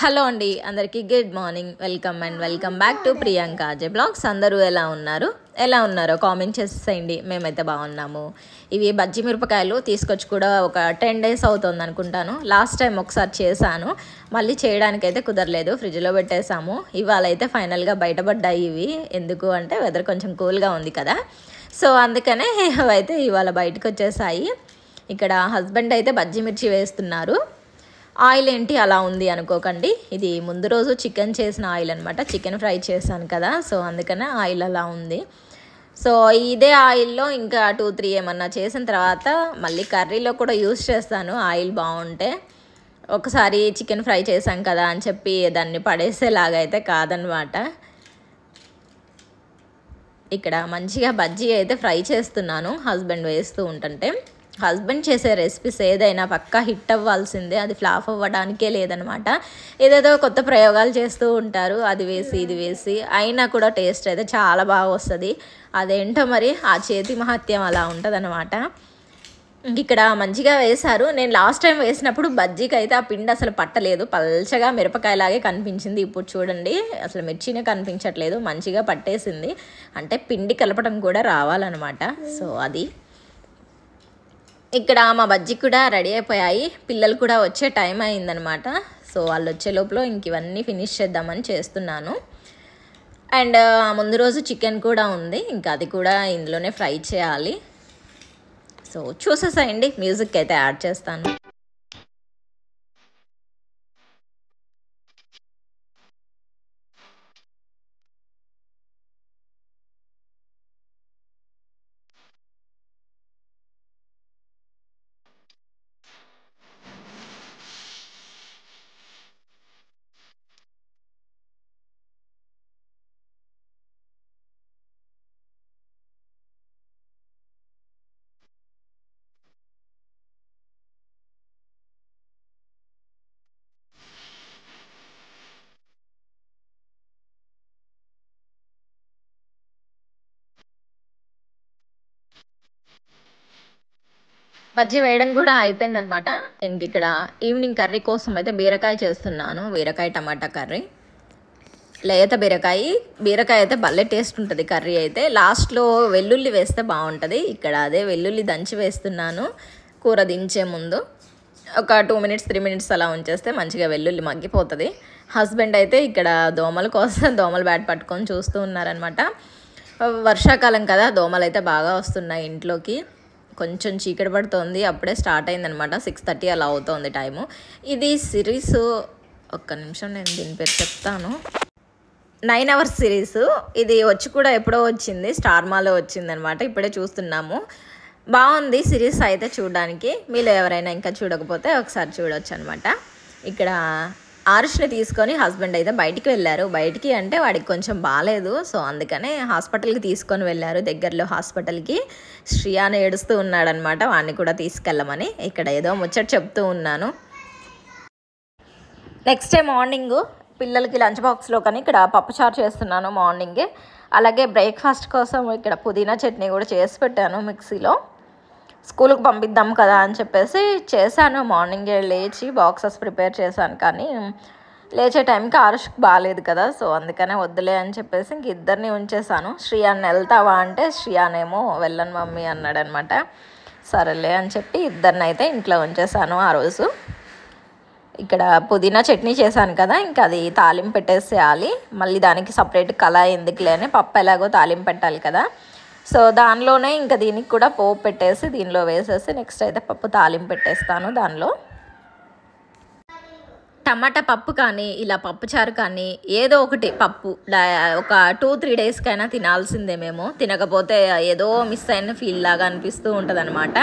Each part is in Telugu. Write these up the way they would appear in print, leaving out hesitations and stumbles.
హలో అండి, అందరికీ good morning. Welcome back to Priyanka Ajay blogs. అందరూ ఎలా ఉన్నారో కామెంట్ చేసేయండి. మేమైతే బాగున్నాము. ఇవి బజ్జీ మిరపకాయలు తీసుకొచ్చి కూడా ఒక 10 days అవుతుంది అనుకుంటాను. లాస్ట్ టైం ఒకసారి చేశాను, మళ్ళీ చేయడానికైతే కుదరలేదు, ఫ్రిడ్జ్లో పెట్టేశాము. ఇవాళ అయితే ఫైనల్గా బయటపడ్డాయి ఇవి. ఎందుకు అంటే వెదర్ కొంచెం కూల్గా ఉంది కదా, సో అందుకనే అయితే ఇవాళ బయటకు వచ్చేసాయి. ఇక్కడ హస్బెండ్ అయితే బజ్జీ మిర్చి వేస్తున్నారు. ఆయిల్ ఏంటి అలా ఉంది అనుకోకండి, ఇది ముందు రోజు చికెన్ చేసిన ఆయిల్ అనమాట. చికెన్ ఫ్రై చేశాను కదా, సో అందుకనే ఆయిల్ అలా ఉంది. సో ఇదే ఆయిల్లో ఇంకా 2-3 ఏమన్నా చేసిన తర్వాత మళ్ళీ కర్రీలో కూడా యూస్ చేస్తాను ఆయిల్ బాగుంటే. ఒకసారి చికెన్ ఫ్రై చేశాం కదా అని చెప్పి దాన్ని పడేసేలాగా అయితే కాదనమాట. ఇక్కడ మంచిగా బజ్జీ అయితే ఫ్రై చేస్తున్నాను, హస్బెండ్ వేస్తూ ఉంటుంటే. హస్బెండ్ చేసే రెసిపీస్ ఏదైనా పక్కా హిట్ అవ్వాల్సిందే, అది ఫ్లాప్ అవ్వడానికే లేదనమాట. ఏదేదో కొత్త ప్రయోగాలు చేస్తూ ఉంటారు, అది వేసి ఇది వేసి, అయినా కూడా టేస్ట్ అయితే చాలా బాగా వస్తుంది. అదేంటో మరి ఆ చేతి మహత్యం అలా ఉంటుంది అనమాట. ఇక్కడ మంచిగా వేశారు. నేను లాస్ట్ టైం వేసినప్పుడు బజ్జీకి అయితే ఆ పిండి అసలు పట్టలేదు, పల్చగా మిరపకాయలాగే కనిపించింది. ఇప్పుడు చూడండి అసలు మిర్చినే కనిపించట్లేదు, మంచిగా పట్టేసింది. అంటే పిండి కలపడం కూడా రావాలన్నమాట. సో అది ఇక్కడ మా బజ్జీ కూడా రెడీ అయిపోయాయి. పిల్లలు కూడా వచ్చే టైం అయిందనమాట. సో వాళ్ళు వచ్చే లోపల ఇంక ఇవన్నీ ఫినిష్ చేద్దామని చేస్తున్నాను. అండ్ ముందు రోజు చికెన్ కూడా ఉంది, ఇంకా అది కూడా ఇందులోనే ఫ్రై చేయాలి. సో చూసేసేయండి, మ్యూజిక్ అయితే యాడ్ చేస్తాను. బజ్జీ వేయడం కూడా అయిపోయింది అనమాట. ఇంక ఇక్కడ ఈవినింగ్ కర్రీ కోసం అయితే బీరకాయ చేస్తున్నాను, బీరకాయ టమాటా కర్రీ. లేత బీరకాయ అయితే భలే టేస్ట్ ఉంటుంది కర్రీ అయితే. లాస్ట్లో వెల్లుల్లి వేస్తే బాగుంటుంది. ఇక్కడ అదే వెల్లుల్లి దంచి వేస్తున్నాను కూర దించే ముందు. ఒక 2 minutes 3 minutes అలా ఉంచేస్తే మంచిగా వెల్లుల్లి మగ్గిపోతుంది. హస్బెండ్ అయితే ఇక్కడ దోమల కోసం దోమల బ్యాట్ పట్టుకొని చూస్తూ ఉన్నారనమాట. వర్షాకాలం కదా, దోమలు అయితే బాగా వస్తున్నాయి ఇంట్లోకి. కొంచెం చీకటి పడుతోంది, అప్పుడే స్టార్ట్ అయిందనమాట. 6:30 అలా అవుతుంది టైము. ఇది సిరీస్, ఒక్క నిమిషం నేను దీని పేరు చెప్తాను. 9 hours సిరీస్. ఇది వచ్చి కూడా ఎప్పుడో వచ్చింది, స్టార్ మాలో వచ్చిందనమాట. ఇప్పుడే చూస్తున్నాము. బాగుంది సిరీస్ అయితే చూడడానికి. మీలో ఎవరైనా ఇంకా చూడకపోతే ఒకసారి చూడొచ్చు అనమాట. ఇక్కడ ఆరుష్ని తీసుకొని హస్బెండ్ అయితే బయటికి వెళ్ళారు. బయటికి అంటే వాడికి కొంచెం బాగాలేదు, సో అందుకనే హాస్పిటల్కి తీసుకొని వెళ్ళారు, దగ్గరలో హాస్పిటల్కి. శ్రియాని ఏడుస్తూ ఉన్నాడనమాట, వాడిని కూడా తీసుకెళ్ళమని. ఇక్కడ ఏదో ముచ్చట చెప్తూ ఉన్నాను. నెక్స్ట్ డే మార్నింగ్ పిల్లలకి లంచ్ బాక్స్లో కానీ ఇక్కడ పప్పుచారు చేస్తున్నాను మార్నింగే. అలాగే బ్రేక్ఫాస్ట్ కోసం ఇక్కడ పుదీనా చట్నీ కూడా చేసి పెట్టాను మిక్సీలో. స్కూల్కి పంపిద్దాం కదా అని చెప్పేసి చేశాను. మార్నింగే లేచి బాక్సెస్ ప్రిపేర్ చేశాను, కానీ లేచే టైంకి ఆరుష్కి బాగాలేదు కదా, సో అందుకనే వద్దులే అని చెప్పేసి ఇంక ఇద్దరిని ఉంచేసాను. శ్రియాన్ని వెళ్తావా అంటే శ్రియానేమో వెళ్ళను మమ్మీ అన్నాడనమాట. సరేలే అని చెప్పి ఇద్దరిని అయితే ఇంట్లో ఉంచేసాను ఆ రోజు. ఇక్కడ పుదీనా చట్నీ చేశాను కదా, ఇంకా అది తాలింపు పెట్టేసేయాలి. మళ్ళీ దానికి సపరేట్ కళాయి ఎందుకులే అని, పప్పు ఎలాగో తాలింపు పెట్టాలి కదా, సో దానిలోనే ఇంకా దీనికి కూడా పోపు పెట్టేసి దీనిలో వేసేసి నెక్స్ట్ అయితే పప్పు తాలింపు పెట్టేస్తాను. దానిలో టమాటా పప్పు కానీ ఇలా పప్పుచారు కానీ ఏదో ఒకటి పప్పు ఒక 2-3 daysకైనా తినాల్సిందే మేము. తినకపోతే ఏదో మిస్ అయిన ఫీల్ లాగా అనిపిస్తూ ఉంటుంది అనమాట.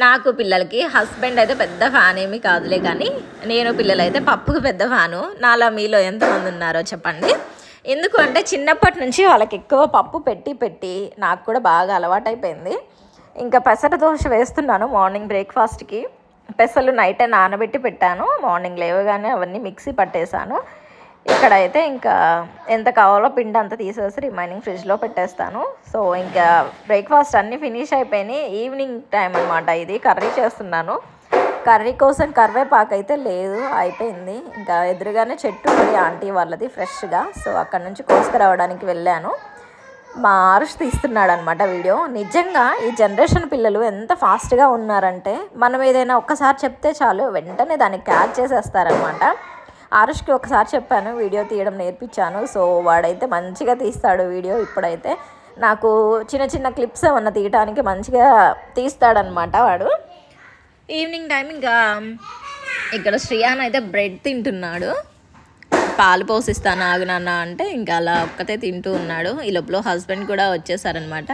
నాకు పిల్లలకి. హస్బెండ్ అయితే పెద్ద ఫ్యాన్ ఏమీ కాదులే, కానీ నేను పిల్లలైతే పప్పుకి పెద్ద ఫ్యాను. నాలా మీలో ఎంతమంది ఉన్నారో చెప్పండి. ఎందుకు అంటే చిన్నప్పటి నుంచి వాళ్ళకి ఎక్కువ పప్పు పెట్టి నాకు కూడా బాగా అలవాటైపోయింది. ఇంకా పెసర దోశ వేస్తున్నాను మార్నింగ్ బ్రేక్ఫాస్ట్కి. పెసలు నైటే నానబెట్టి పెట్టాను, మార్నింగ్ లేవగానే అవన్నీ మిక్సీ పట్టేశాను. ఇక్కడైతే ఇంకా ఎంత కావాలో పిండి అంతా తీసేసి రిమైనింగ్ ఫ్రిడ్జ్లో పెట్టేస్తాను. సో ఇంకా బ్రేక్ఫాస్ట్ అన్నీ ఫినిష్ అయిపోయినాయి. ఈవినింగ్ టైం అనమాట ఇది. కర్రీ చేస్తున్నాను. కర్రీ కోసం కరివేపాకు అయితే లేదు, అయిపోయింది. ఇంకా ఎదురుగానే చెట్టు ఉంది ఆంటీ వాళ్ళది ఫ్రెష్గా. సో అక్కడ నుంచి కోసుకురావడానికి వెళ్ళాను. మా ఆరుష్ తీస్తున్నాడు అనమాట వీడియో. నిజంగా ఈ జనరేషన్ పిల్లలు ఎంత ఫాస్ట్గా ఉన్నారంటే, మనం ఏదైనా ఒక్కసారి చెప్తే చాలు వెంటనే దాన్ని క్యాచ్ చేసేస్తారనమాట. ఆరుష్కి ఒకసారి చెప్పాను, వీడియో తీయడం నేర్పించాను. సో వాడైతే మంచిగా తీస్తాడు వీడియో. ఇప్పుడైతే నాకు చిన్న చిన్న క్లిప్స్ ఏమన్నా తీయడానికి మంచిగా తీస్తాడనమాట వాడు. ఈవినింగ్ టైం ఇంకా ఇక్కడ శ్రియాన్ అయితే బ్రెడ్ తింటున్నాడు. పాలు పోసిస్తాను ఆగు నాన్న అంటే ఇంకా అలా ఒక్కతే తింటూ ఉన్నాడు. ఈ లోపల హస్బెండ్ కూడా వచ్చేసారనమాట.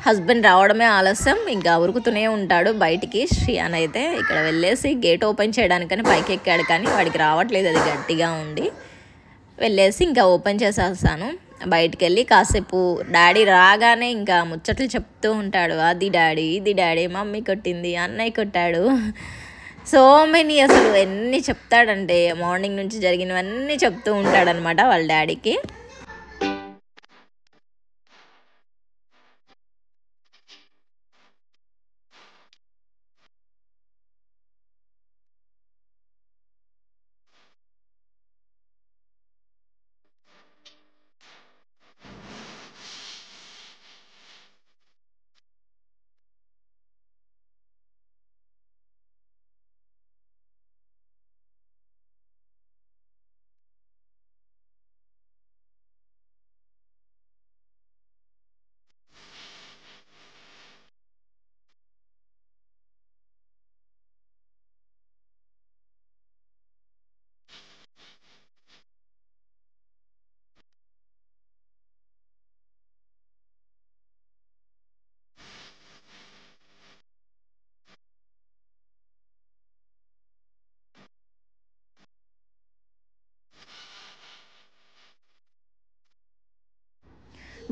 హస్బెండ్ రావడమే ఆలస్యం, ఇంకా ఉరుకుతూనే ఉంటాడు బయటికి. శ్రియాన్ అయితే ఇక్కడ వెళ్ళేసి గేట్ ఓపెన్ చేయడానికని పైకి ఎక్కాడు, కానీ వాడికి రావట్లేదు, అది గట్టిగా ఉండి. వెళ్ళేసి ఇంకా ఓపెన్ చేసేస్తాను. బయటికి వెళ్ళి కాసేపు డాడీ రాగానే ఇంకా ముచ్చట్లు చెప్తూ ఉంటాడు. అది డాడీ, ఇది డాడీ, మమ్మీ కొట్టింది, అన్నయ్య కొట్టాడు, సో మెనీ, అసలు ఎన్ని చెప్తాడంటే మార్నింగ్ నుంచి జరిగినవన్నీ చెప్తూ ఉంటాడనమాట వాళ్ళ డాడీకి.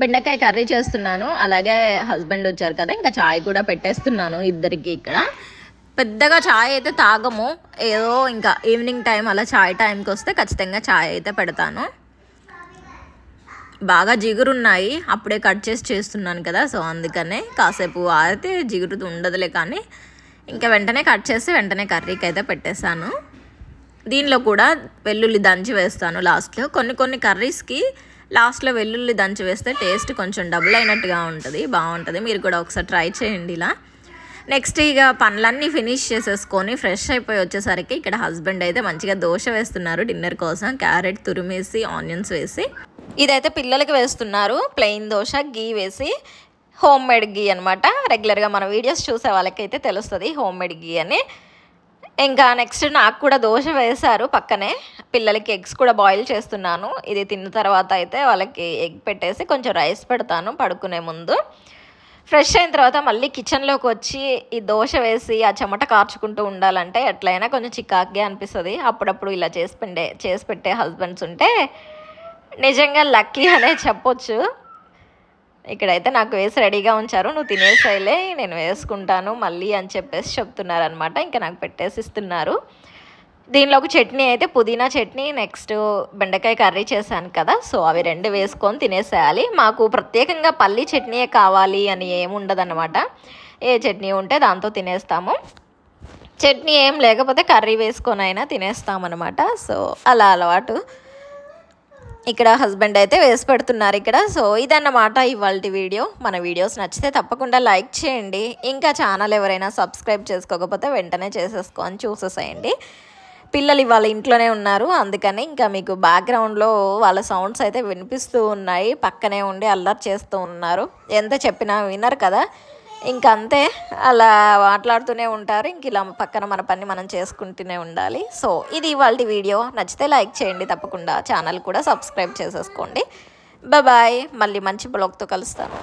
బెండకాయ కర్రీ చేస్తున్నాను, అలాగే హస్బెండ్ వచ్చారు కదా, ఇంకా చాయ్ కూడా పెట్టేస్తున్నాను ఇద్దరికి. ఇక్కడ పెద్దగా చాయ్ అయితే తాగము, ఏదో ఇంకా ఈవినింగ్ టైం అలా చాయ్ టైంకి వస్తే ఖచ్చితంగా చాయ్ అయితే పెడతాను. బాగా జిగురున్నాయి, అప్పుడే కట్ చేసి చేస్తున్నాను కదా, సో అందుకనే కాసేపు అయితే జిగురు ఉండదులే, కానీ ఇంకా వెంటనే కట్ చేసి వెంటనే కర్రీకి అయితే పెట్టేశాను. దీనిలో కూడా వెల్లుల్లి దంచి వేస్తాను లాస్ట్లో. కొన్ని కర్రీస్కి లాస్ట్లో వెల్లుల్లి దంచి వేస్తే టేస్ట్ కొంచెం డబుల్ అయినట్టుగా ఉంటుంది, బాగుంటుంది. మీరు కూడా ఒకసారి ట్రై చేయండి ఇలా. నెక్స్ట్ ఇక పనులన్నీ ఫినిష్ చేసేసుకొని ఫ్రెష్ అయిపోయి వచ్చేసరికి ఇక్కడ హస్బెండ్ అయితే మంచిగా దోశ వేస్తున్నారు డిన్నర్ కోసం. క్యారెట్ తురిమేసి ఆనియన్స్ వేసి, ఇదైతే పిల్లలకి వేస్తున్నారు ప్లెయిన్ దోశ, గీ వేసి, హోమ్ మేడ్ గీ అనమాట. రెగ్యులర్గా మన వీడియోస్ చూసే వాళ్ళకైతే తెలుస్తుంది హోమ్ మేడ్ గీ అని. ఇంకా నెక్స్ట్ నాకు కూడా దోశ వేశారు పక్కనే. పిల్లలకి ఎగ్స్ కూడా బాయిల్ చేస్తున్నాను. ఇది తిన్న తర్వాత అయితే వాళ్ళకి ఎగ్ పెట్టేసి కొంచెం రైస్ పెడతాను పడుకునే ముందు. ఫ్రెష్ అయిన తర్వాత మళ్ళీ కిచెన్లోకి వచ్చి ఈ దోశ వేసి ఆ చెమట కార్చుకుంటూ ఉండాలంటే ఎట్లయినా కొంచెం చికాక్గా అనిపిస్తుంది. అప్పుడప్పుడు ఇలా చేసి పెట్టే హస్బెండ్స్ ఉంటే నిజంగా లక్కీ అనే చెప్పొచ్చు. ఇక్కడైతే నాకు వేసి రెడీగా ఉంచారు, నువ్వు తినేసేలే నేను వేసుకుంటాను మళ్ళీ అని చెప్పేసి చెప్తున్నారనమాట. ఇంకా నాకు పెట్టేసి ఇస్తున్నారు. దీనిలోకి చట్నీ అయితే పుదీనా చట్నీ, నెక్స్ట్ బెండకాయ కర్రీ చేశాను కదా, సో అవి రెండు వేసుకొని తినేసేయాలి. మాకు ప్రత్యేకంగా పల్లీ చట్నీయే కావాలి అని ఏముండదన్నమాట, ఏ చట్నీ ఉంటే దాంతో తినేస్తాము. చట్నీ ఏం లేకపోతే కర్రీ వేసుకొని అయినా తినేస్తామన్నమాట. సో అలా అలవాటు. ఇక్కడ హస్బెండ్ అయితే వేసి పెడుతున్నారు ఇక్కడ. సో ఇదన్నమాట ఇవాల్టి వీడియో. మన వీడియోస్ నచ్చితే తప్పకుండా లైక్ చేయండి. ఇంకా ఛానల్ ఎవరైనా సబ్స్క్రైబ్ చేసుకోకపోతే వెంటనే చేసేసుకొని చూసేసేయండి. పిల్లలు ఇవాళ ఇంట్లోనే ఉన్నారు, అందుకని ఇంకా మీకు బ్యాక్గ్రౌండ్లో వాళ్ళ సౌండ్స్ అయితే వినిపిస్తూ ఉన్నాయి. పక్కనే ఉండి అల్లరి చేస్తూ ఉన్నారు, ఎంత చెప్పినా వినరు కదా, ఇంక అంతే అలా మాట్లాడుతూనే ఉంటారు. ఇంక ఇలా పక్కన మన పని మనం చేసుకుంటూనే ఉండాలి. సో ఇది ఇవాల్టి వీడియో. నచ్చితే లైక్ చేయండి, తప్పకుండా ఛానల్ కూడా సబ్స్క్రైబ్ చేసేసుకోండి. బాయ్, మళ్ళీ మంచి బ్లాగ్తో కలుస్తాను.